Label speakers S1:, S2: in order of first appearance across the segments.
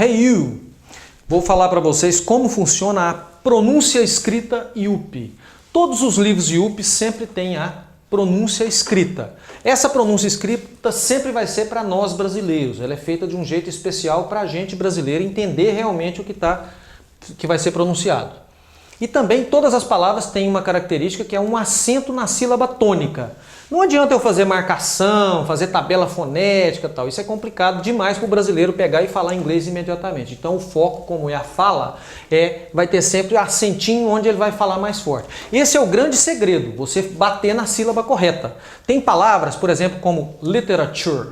S1: Hey you! Vou falar para vocês como funciona a pronúncia escrita IUP. Todos os livros IUP sempre têm a pronúncia escrita. Essa pronúncia escrita sempre vai ser para nós brasileiros. Ela é feita de um jeito especial para a gente brasileiro entender realmente o que vai ser pronunciado. E também todas as palavras têm uma característica que é um acento na sílaba tônica. Não adianta eu fazer marcação, fazer tabela fonética e tal. Isso é complicado demais para o brasileiro pegar e falar inglês imediatamente. Então o foco, como é a fala, vai ter sempre acentinho onde ele vai falar mais forte. Esse é o grande segredo, você bater na sílaba correta. Tem palavras, por exemplo, como literature,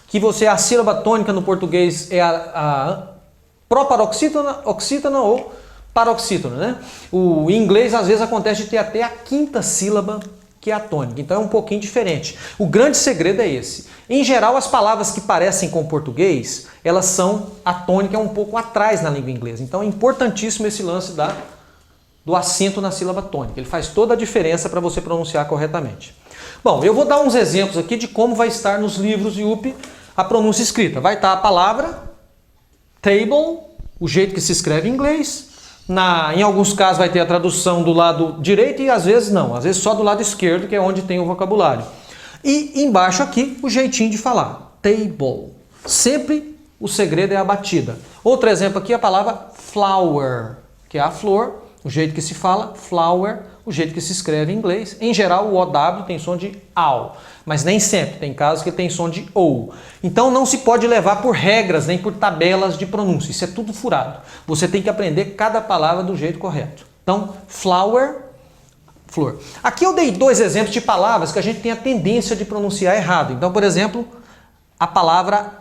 S1: que a sílaba tônica no português é a proparoxítona ou paroxítona, né? Em inglês, às vezes, acontece de ter até a quinta sílaba, que é a tônica. Então é um pouquinho diferente. O grande segredo é esse. Em geral, as palavras que parecem com o português, a tônica é um pouco atrás na língua inglesa. Então é importantíssimo esse lance do acento na sílaba tônica. Ele faz toda a diferença para você pronunciar corretamente. Bom, eu vou dar uns exemplos aqui de como vai estar nos livros IUP a pronúncia escrita. Vai estar a palavra table, o jeito que se escreve em inglês. Em alguns casos vai ter a tradução do lado direito e às vezes não, às vezes só do lado esquerdo, que é onde tem o vocabulário. E embaixo aqui o jeitinho de falar, table. Sempre o segredo é a batida. Outro exemplo aqui é a palavra flower, que é a flor, o jeito que se fala, flower, o jeito que se escreve em inglês. Em geral o OW tem som de AU, mas nem sempre, tem casos que tem som de OU. Então não se pode levar por regras, nem por tabelas de pronúncia, isso é tudo furado. Você tem que aprender cada palavra do jeito correto. Então, flower, flor. Aqui eu dei dois exemplos de palavras que a gente tem a tendência de pronunciar errado. Então, por exemplo, a palavra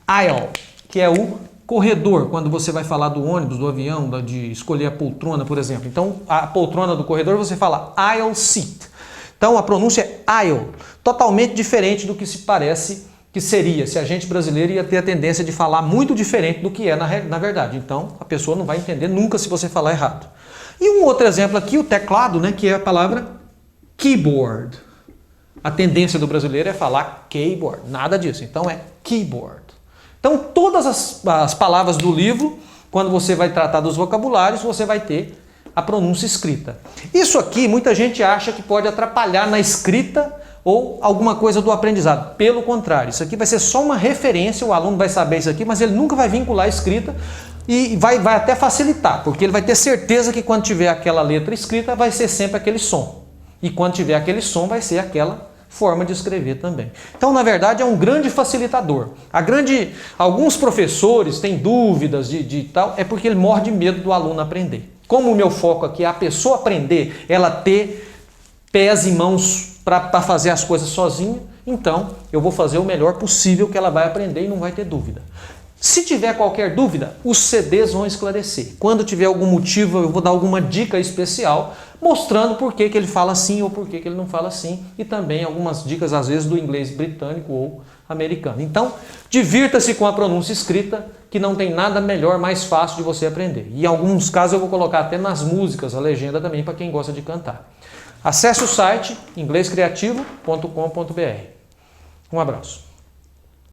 S1: aisle, que é o corredor, quando você vai falar do ônibus, do avião, de escolher a poltrona, por exemplo. Então, a poltrona do corredor você fala aisle seat. Então, a pronúncia é aisle, totalmente diferente do que se parece que seria, se a gente brasileiro ia ter a tendência de falar muito diferente do que é na verdade. Então, a pessoa não vai entender nunca se você falar errado. E um outro exemplo aqui, o teclado, né, que é a palavra keyboard. A tendência do brasileiro é falar keyboard, nada disso. Então, é keyboard. Então, todas as palavras do livro, quando você vai tratar dos vocabulários, você vai ter a pronúncia escrita. Isso aqui, muita gente acha que pode atrapalhar na escrita ou alguma coisa do aprendizado. Pelo contrário, isso aqui vai ser só uma referência, o aluno vai saber isso aqui, mas ele nunca vai vincular a escrita e vai até facilitar, porque ele vai ter certeza que quando tiver aquela letra escrita, vai ser sempre aquele som. E quando tiver aquele som, vai ser aquela forma de escrever também. Então, na verdade, é um grande facilitador. Alguns professores têm dúvidas de tal, é porque ele morre de medo do aluno aprender. Como o meu foco aqui é a pessoa aprender, ela ter pés e mãos para fazer as coisas sozinha, então eu vou fazer o melhor possível que ela vai aprender e não vai ter dúvida. Se tiver qualquer dúvida, os CDs vão esclarecer. Quando tiver algum motivo, eu vou dar alguma dica especial, mostrando por que ele fala assim ou por que ele não fala assim, e também algumas dicas, às vezes, do inglês britânico ou americano. Então, divirta-se com a pronúncia escrita, que não tem nada melhor, mais fácil de você aprender. E em alguns casos eu vou colocar até nas músicas a legenda também, para quem gosta de cantar. Acesse o site inglescreativo.com.br. Um abraço.